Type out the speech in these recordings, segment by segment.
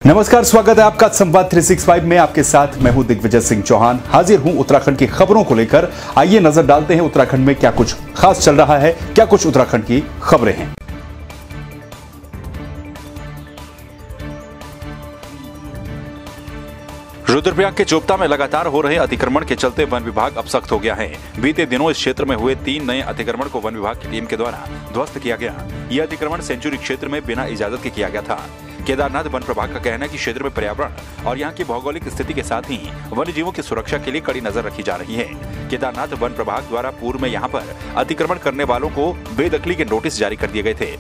नमस्कार, स्वागत है आपका संवाद 365 में। आपके साथ मैं हूं दिग्विजय सिंह चौहान। हाजिर हूं उत्तराखंड की खबरों को लेकर। आइए नजर डालते हैं उत्तराखंड में क्या कुछ खास चल रहा है, क्या कुछ उत्तराखंड की खबरें हैं। रुद्रप्रयाग के चोपता में लगातार हो रहे अतिक्रमण के चलते वन विभाग अब सख्त हो गया है। बीते दिनों इस क्षेत्र में हुए 3 नए अतिक्रमण को वन विभाग की टीम के द्वारा ध्वस्त किया गया। यह अतिक्रमण सेंचुरी क्षेत्र में बिना इजाजत के किया गया था। केदारनाथ वन प्रभाग का कहना है कि क्षेत्र में पर्यावरण और यहाँ की भौगोलिक स्थिति के साथ ही वन्य जीवों की सुरक्षा के लिए कड़ी नजर रखी जा रही है। केदारनाथ वन प्रभाग द्वारा पूर्व में यहाँ पर अतिक्रमण करने वालों को बेदखली के नोटिस जारी कर दिए गए थे।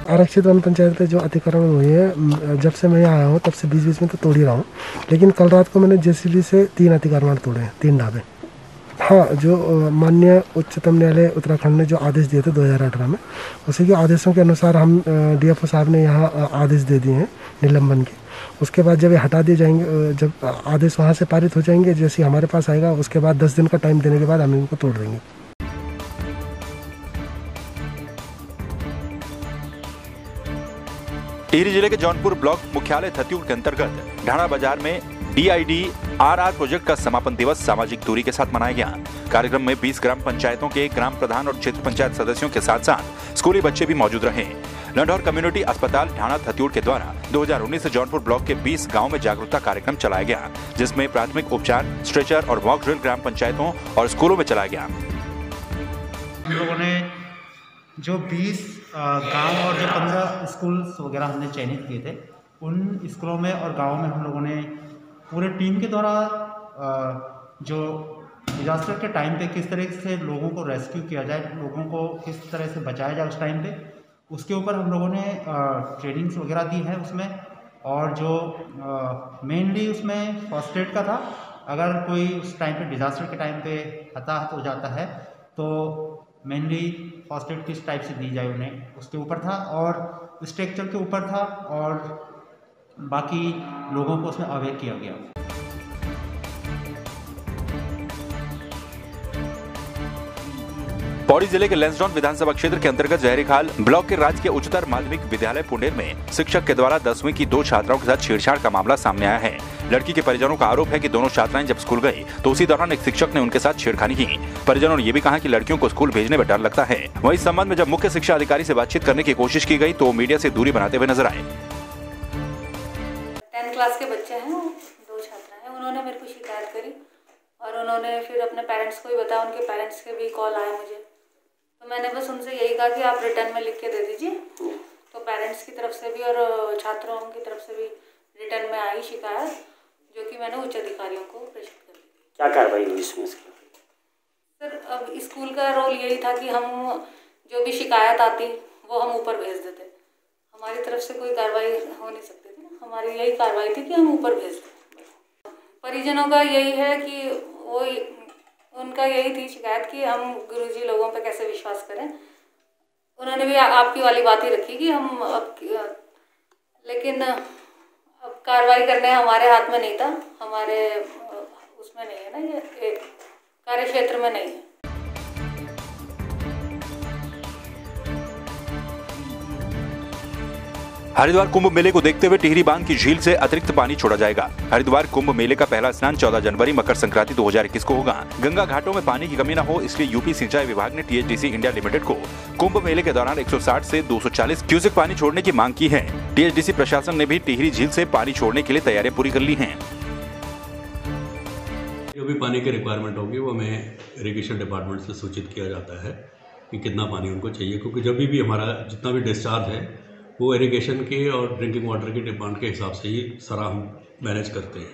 आरक्षित वन पंचायत पे जो अतिक्रमण हुए हैं, जब से मैं यहाँ आया हूँ तब से बीच में तो तोड़ ही रहा हूँ, लेकिन कल रात को मैंने जेसीबी से 3 अतिक्रमण तोड़े हैं, 3 ढाबे। हाँ, जो माननीय उच्चतम न्यायालय उत्तराखंड ने जो आदेश दिए थे 2018 में, उसी के आदेशों के अनुसार हम डीएफओ साहब ने यहाँ आदेश दे दिए हैं निलंबन के। उसके बाद जब ये हटा दिए जाएंगे, जब आदेश वहाँ से पारित हो जाएंगे, जैसे हमारे पास आएगा, उसके बाद 10 दिन का टाइम देने के बाद हम इनको तोड़ देंगे। टिहरी जिले के जौनपुर ब्लॉक मुख्यालय थत्यूर के अंतर्गत ढाणा बाजार में DIDRR प्रोजेक्ट का समापन दिवस सामाजिक दूरी के साथ मनाया गया। कार्यक्रम में 20 ग्राम पंचायतों के ग्राम प्रधान और क्षेत्र पंचायत सदस्यों के साथ साथ स्कूली बच्चे भी मौजूद रहे। लंढौर कम्युनिटी अस्पताल ढाणा थत्यूर के द्वारा 2019 से जौनपुर ब्लॉक के 20 गाँव में जागरूकता कार्यक्रम चलाया गया, जिसमें प्राथमिक उपचार, स्ट्रेचर और वॉक ड्रिल ग्राम पंचायतों और स्कूलों में चलाया गया। हम लोगों ने जो 20 गांव और जो 15 स्कूल्स वगैरह हमने चयनित किए थे, उन स्कूलों में और गांवों में हम लोगों ने पूरे टीम के द्वारा जो डिजास्टर के टाइम पे किस तरह से लोगों को रेस्क्यू किया जाए, लोगों को किस तरह से बचाया जाए उस टाइम पे, उसके ऊपर हम लोगों ने ट्रेनिंग्स वगैरह दी है उसमें। और जो मेनली उसमें फर्स्ट एड का था। अगर कोई उस टाइम पे डिजास्टर के टाइम पे हताहत हो जाता है तो मेनली फर्स्ट एड किस टाइप से दी जाए उन्हें, उसके ऊपर था। और स्ट्रक्चर के ऊपर था और बाकी लोगों को उसमें अवेयर किया गया। पौड़ी जिले के लैंसडाउन विधानसभा क्षेत्र के अंतर्गत जहरीखाल ब्लॉक के राजकीय उच्चतर माध्यमिक विद्यालय पुंडेर में शिक्षक के द्वारा 10वीं की 2 छात्राओं के साथ छेड़छाड़ का मामला सामने आया है। लड़की के परिजनों का आरोप है कि दोनों छात्राएं जब स्कूल गई तो उसी दौरान एक शिक्षक ने उनके साथ छेड़खानी की। परिजनों ने ये भी कहा कि लड़कियों को स्कूल भेजने में डर लगता है। वहीं इस संबंध में जब मुख्य शिक्षा अधिकारी से बातचीत करने की कोशिश की गई तो मीडिया से दूरी बनाते हुए नजर आए। 10th क्लास के बच्चे हैं, 2 छात्रा हैं, उन्होंने मेरे को शिकायत करी और उन्होंने फिर अपने पेरेंट्स को भी बताया। उनके पेरेंट्स के भी कॉल आए मुझे, तो मैंने बस उनसे यही कहा कि आप रिटर्न में लिख के दे दीजिए। तो पेरेंट्स की तरफ से भी और छात्रों की तरफ से भी रिटर्न में आई शिकायत, जो कि मैंने उच्च अधिकारियों को प्रेषित कर दी। क्या कार्रवाई हुई इसमें? सर, अब स्कूल का रोल यही था कि हम जो भी शिकायत आती वो हम ऊपर भेज देते। हमारी तरफ से कोई कार्रवाई हो नहीं सकती थी। हमारी यही कार्रवाई थी कि हम ऊपर भेज दें। परिजनों का यही है कि वो उनका यही थी शिकायत कि हम गुरुजी लोगों पे कैसे विश्वास करें। उन्होंने भी आपकी वाली बात ही रखी कि हम लेकिन अब कार्रवाई करने हमारे हाथ में नहीं था, हमारे उसमें नहीं है ना, ये कार्य क्षेत्र में नहीं है। हरिद्वार कुंभ मेले को देखते हुए टिहरी बांध की झील से अतिरिक्त पानी छोड़ा जाएगा। हरिद्वार कुंभ मेले का पहला स्नान 14 जनवरी मकर संक्रांति 2021 को होगा। गंगा घाटों में पानी की कमी न हो, इसलिए यूपी सिंचाई विभाग ने THDC इंडिया लिमिटेड को कुंभ मेले के दौरान 160 से 240 क्यूसेक पानी छोड़ने की मांग की है। THDC प्रशासन ने भी टिहरी झील से पानी छोड़ने के लिए तैयारियां पूरी कर ली हैं। जो भी पानी की रिक्वायरमेंट होगी वो हमें इरिगेशन डिपार्टमेंट से सूचित किया जाता है कि कितना पानी उनको चाहिए, क्योंकि जब भी हमारा जितना भी डिस्चार्ज है वो इरिगेशन के और ड्रिंकिंग वाटर की डिमांड के हिसाब से ही सारा हम मैनेज करते हैं।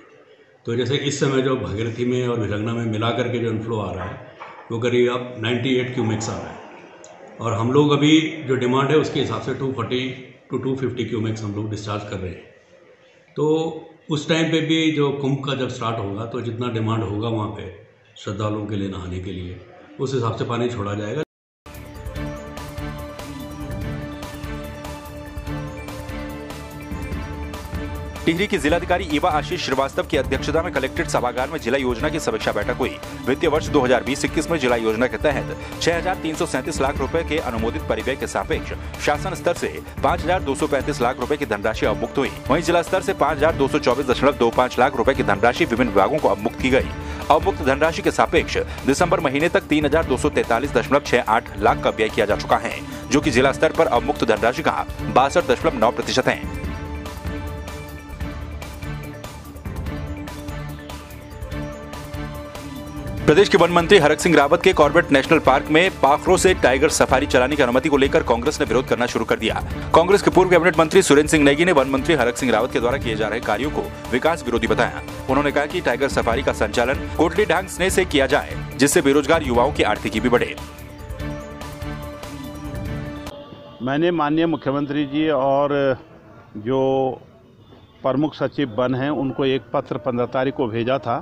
तो जैसे इस समय जो भागीरथी में और भिलंगना में मिला करके जो इनफ्लो आ रहा है वो करीब अब 98 क्यूमेक्स आ रहा है, और हम लोग अभी जो डिमांड है उसके हिसाब से 240 to 250 क्यूमेक्स हम लोग डिस्चार्ज कर रहे हैं। तो उस टाइम पे भी जो कुंभ का जब स्टार्ट होगा तो जितना डिमांड होगा वहाँ पे श्रद्धालुओं के लिए नहाने के लिए, उस हिसाब से पानी छोड़ा जाएगा। टिहरी की जिलाधिकारी ईवा आशीष श्रीवास्तव की अध्यक्षता में कलेक्ट्रेट सभागार में जिला योजना की समीक्षा बैठक हुई। वित्तीय वर्ष 2020-21 में जिला योजना के तहत 6,337 लाख रुपए के अनुमोदित परिव्यय के सापेक्ष शासन स्तर से 5,235 लाख रुपए की धनराशि अवमुक्त हुई। वहीं जिला स्तर से 5,224.25 लाख रुपए की धनराशि विभिन्न विभागों को अवमुक्त की गई। अवमुक्त धनराशि के सापेक्ष दिसंबर महीने तक 3,243.68 लाख का व्यय किया जा चुका है, जो कि जिला स्तर पर अवमुक्त धनराशि का 62.9% है। प्रदेश के वन मंत्री हरक सिंह रावत के कॉर्बेट नेशनल पार्क में पाखरों से टाइगर सफारी चलाने की अनुमति को लेकर कांग्रेस ने विरोध करना शुरू कर दिया। कांग्रेस के पूर्व कैबिनेट मंत्री सुरेंद्र सिंह नेगी ने वन मंत्री हरक सिंह रावत के द्वारा किए जा रहे कार्यों को विकास विरोधी बताया। उन्होंने कहा कि टाइगर सफारी का संचालन कोटली ढंग से किया जाए, जिससे बेरोजगार युवाओं की आर्थिकी भी बढ़े। मैंने माननीय मुख्यमंत्री जी और जो प्रमुख सचिव वन हैं उनको एक पत्र 15 तारीख को भेजा था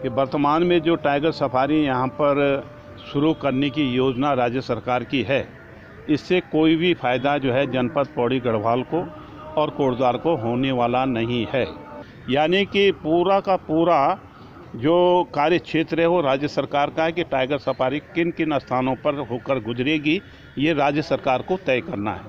कि वर्तमान में जो टाइगर सफारी यहाँ पर शुरू करने की योजना राज्य सरकार की है, इससे कोई भी फ़ायदा जो है जनपद पौड़ी गढ़वाल को और कोटद्वार को होने वाला नहीं है। यानी कि पूरा का पूरा जो कार्य क्षेत्र है वो राज्य सरकार का है कि टाइगर सफारी किन किन स्थानों पर होकर गुजरेगी, ये राज्य सरकार को तय करना है।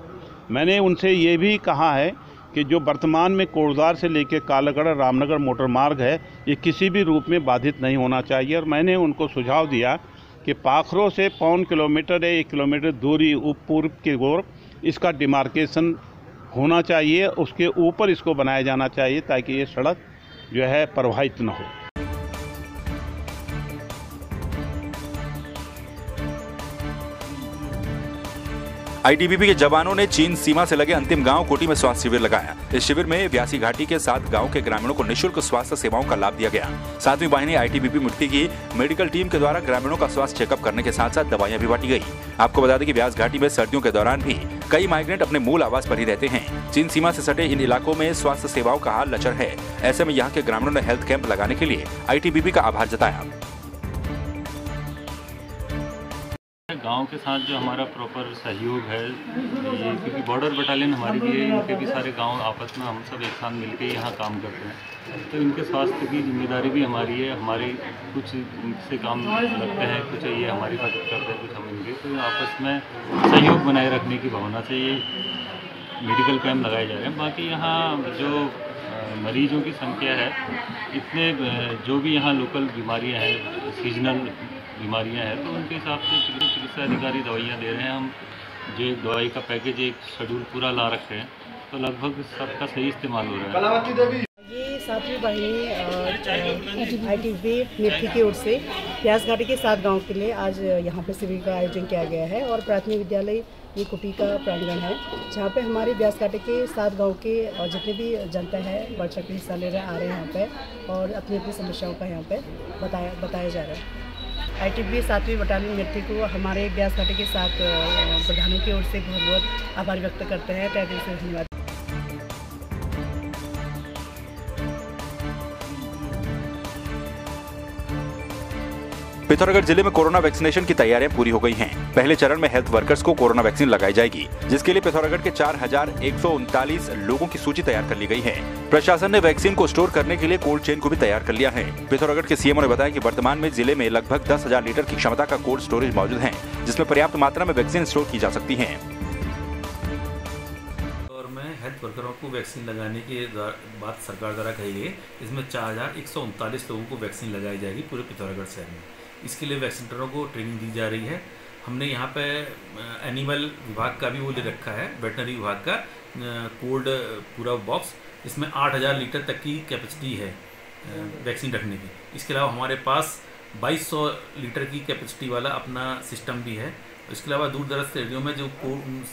मैंने उनसे ये भी कहा है कि जो वर्तमान में कोटद्वार से लेकर कालागढ़ रामनगर मोटर मार्ग है, ये किसी भी रूप में बाधित नहीं होना चाहिए। और मैंने उनको सुझाव दिया कि पाखरों से 1 किलोमीटर या 1 किलोमीटर दूरी पूर्व की ओर इसका डिमार्केशन होना चाहिए, उसके ऊपर इसको बनाया जाना चाहिए ताकि ये सड़क जो है प्रभावित न हो। आईटीबीपी के जवानों ने चीन सीमा से लगे अंतिम गांव कोटी में स्वास्थ्य शिविर लगाया। इस शिविर में व्यासी घाटी के 7 गांव के ग्रामीणों को निःशुल्क स्वास्थ्य सेवाओं का लाभ दिया गया। 7वीं वाहिनी आईटीबीपी मिट्टी की मेडिकल टीम के द्वारा ग्रामीणों का स्वास्थ्य चेकअप करने के साथ साथ दवाइयां भी बांटी गई। आपको बता दें कि व्यास घाटी में सर्दियों के दौरान भी कई माइग्रेंट अपने मूल आवास पर ही रहते हैं। चीन सीमा से सटे इन इलाकों में स्वास्थ्य सेवाओं का हाल लचर है। ऐसे में यहाँ के ग्रामीणों ने हेल्थ कैंप लगाने के लिए आईटीबीपी का आभार जताया। गांव के साथ जो हमारा प्रॉपर सहयोग है, ये क्योंकि बॉर्डर बटालियन हमारी भी है, इनके भी सारे गांव आपस में हम सब एक साथ मिलकर यहाँ काम करते हैं, तो इनके स्वास्थ्य की जिम्मेदारी भी हमारी है। हमारे कुछ इनसे काम लगते हैं, कुछ ये हमारी मदद करते हैं, कुछ हम इनके, तो आपस में सहयोग बनाए रखने की भावना से ये मेडिकल कैंप लगाए जा रहे हैं। बाकी यहाँ जो मरीजों की संख्या है, इतने जो भी यहाँ लोकल बीमारियाँ हैं, सीजनल बीमारियां हैं, तो उनके हिसाब से चिकित्सा अधिकारी दवाइयां दे रहे हैं। हम जो एक दवाई का पैकेज, एक शेड्यूल पूरा ला रखे हैं, तो लगभग सबका सही इस्तेमाल हो रहा है। ये 7वीं वाहिनी आईटीबीपी मिट्टी की ओर से व्यास घाटी के 7 गांव के लिए आज यहाँ पे शिविर का आयोजन किया गया है। और प्राथमिक विद्यालय ये कुटी का प्रांगण है, जहाँ पे हमारे व्यास घाटी के 7 गांव के जितने भी जनता है बढ़ चढ़ के हिस्सा ले रहे आ रहे हैं यहाँ पे, और अपनी अपनी समस्याओं का यहाँ पे बताया जा रहा है। आईटीबीपी 7वीं बटालियन मिट्टी को हमारे व्यास घाटी के 7 प्रधानों की ओर से बहुत बहुत आभार व्यक्त करते हैं। तहे दिल से धन्यवाद। पिथौरागढ़ जिले में कोरोना वैक्सीनेशन की तैयारियां पूरी हो गई हैं। पहले चरण में हेल्थ वर्कर्स को कोरोना वैक्सीन लगाई जाएगी, जिसके लिए पिथौरागढ़ के 4,139 लोगों की सूची तैयार कर ली गई है। प्रशासन ने वैक्सीन को स्टोर करने के लिए कोल्ड चेन को भी तैयार कर लिया है। पिथौरागढ़ के सीएमओ ने बताया कि वर्तमान में जिले में लगभग 10,000 लीटर की क्षमता का कोल्ड स्टोरेज मौजूद है, जिसमें पर्याप्त मात्रा में वैक्सीन स्टोर की जा सकती है। और में हेल्थ वर्करों को वैक्सीन लगाने की बात सरकार द्वारा कही गई। इसमें 4,139 लोगों को वैक्सीन लगाई जाएगी पूरे पिथौरागढ़ शहर में। इसके लिए वैक्सीनेटरों को ट्रेनिंग दी जा रही है। हमने यहाँ पे एनिमल विभाग का भी वो ले रखा है, वेटनरी विभाग का कोल्ड पूरा बॉक्स, इसमें 8,000 लीटर तक की कैपेसिटी है वैक्सीन रखने की। इसके अलावा हमारे पास 2,200 लीटर की कैपेसिटी वाला अपना सिस्टम भी है। इसके अलावा दूर दराज एरियो में जो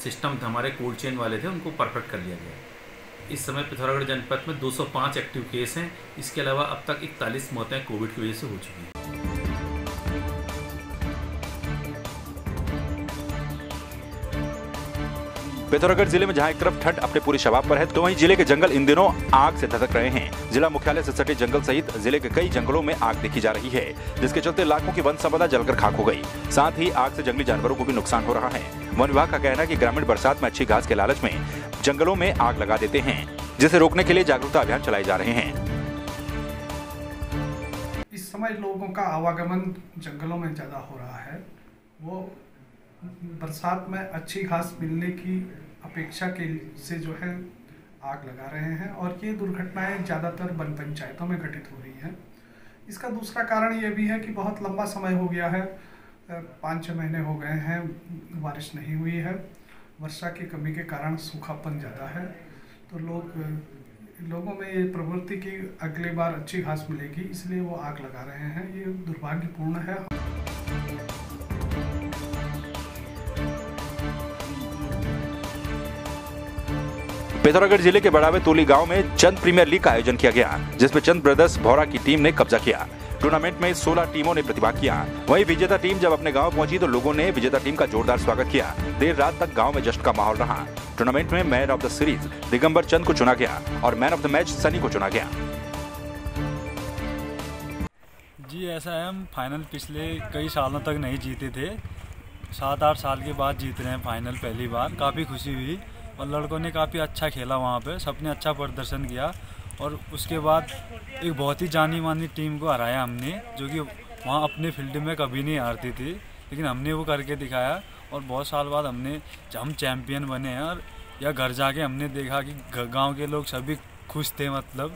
सिस्टम थे हमारे कोल्ड चेन वाले थे, उनको परफेक्ट कर लिया गया। इस समय पिथौरागढ़ जनपद में 205 एक्टिव केस हैं। इसके अलावा अब तक 41 मौतें कोविड की वजह से हो चुकी हैं। पिथौरागढ़ जिले में जहां एक तरफ ठंड अपने पूरे शबाब पर है, तो वहीं जिले के जंगल इन दिनों आग से धधक रहे हैं। जिला मुख्यालय से सटे जंगल सहित जिले के कई जंगलों में आग देखी जा रही है, जिसके चलते लाखों की वन संपदा जलकर खाक हो गई। साथ ही आग से जंगली जानवरों को भी नुकसान हो रहा है। वन विभाग का कहना है कि ग्रामीण बरसात में अच्छी घास के लालच में जंगलों में आग लगा देते हैं। जिसे रोकने के लिए जागरूकता अभियान चलाए जा रहे हैं। इस समय लोगों का आवागमन जंगलों में ज़्यादा हो रहा है। वो बरसात में अच्छी घास मिलने की अपेक्षा के से जो है आग लगा रहे हैं और ये दुर्घटनाएं ज़्यादातर वन पंचायतों में घटित हो रही हैं। इसका दूसरा कारण ये भी है कि बहुत लंबा समय हो गया है, 5-6 महीने हो गए हैं बारिश नहीं हुई है। वर्षा की कमी के कारण सूखापन ज़्यादा है, तो लोगों में ये प्रवृत्ति की अगली बार अच्छी घास मिलेगी, इसलिए वो आग लगा रहे हैं। ये दुर्भाग्यपूर्ण है। पिथौरागढ़ जिले के बड़ावे तोली गांव में चंद प्रीमियर लीग का आयोजन किया गया, जिसमें चंद ब्रदर्स भौरा की टीम ने कब्जा किया। टूर्नामेंट में 16 टीमों ने प्रतिभाग किया। वहीं विजेता टीम जब अपने गांव पहुंची तो लोगों ने विजेता टीम का जोरदार स्वागत किया। देर रात तक गांव में जश्न का माहौल रहा। टूर्नामेंट में man of the series Digambar Chand को चुना गया और man of the match Sunny को चुना गया। जी ऐसा है, हम फाइनल पिछले कई सालों तक नहीं जीते थे, 7-8 साल के बाद जीत रहे हैं फाइनल पहली बार। काफ़ी खुशी हुई और लड़कों ने काफ़ी अच्छा खेला, वहाँ पे सबने अच्छा प्रदर्शन किया और उसके बाद एक बहुत ही जानी मानी टीम को हराया हमने, जो कि वहाँ अपने फील्ड में कभी नहीं हारती थी, लेकिन हमने वो करके दिखाया और बहुत साल बाद हम चैम्पियन बने हैं। और या घर जाके हमने देखा कि गांव के लोग सभी खुश थे, मतलब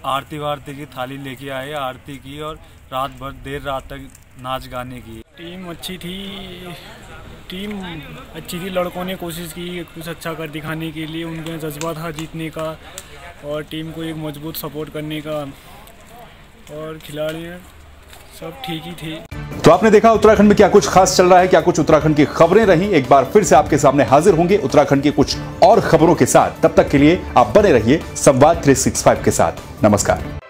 आरती वारती की थाली लेके आए, आरती की और रात भर देर रात तक नाच गाने की। टीम अच्छी थी, लड़कों ने कोशिश की कुछ अच्छा कर दिखाने के लिए, उनका जज्बा था जीतने का और टीम को एक मजबूत सपोर्ट करने का, और खिलाड़ी सब ठीक ही थे। तो आपने देखा उत्तराखंड में क्या कुछ खास चल रहा है, क्या कुछ उत्तराखंड की खबरें रही। एक बार फिर से आपके सामने हाजिर होंगे उत्तराखंड की कुछ और खबरों के साथ। तब तक के लिए आप बने रहिए संवाद 365 के साथ। नमस्कार।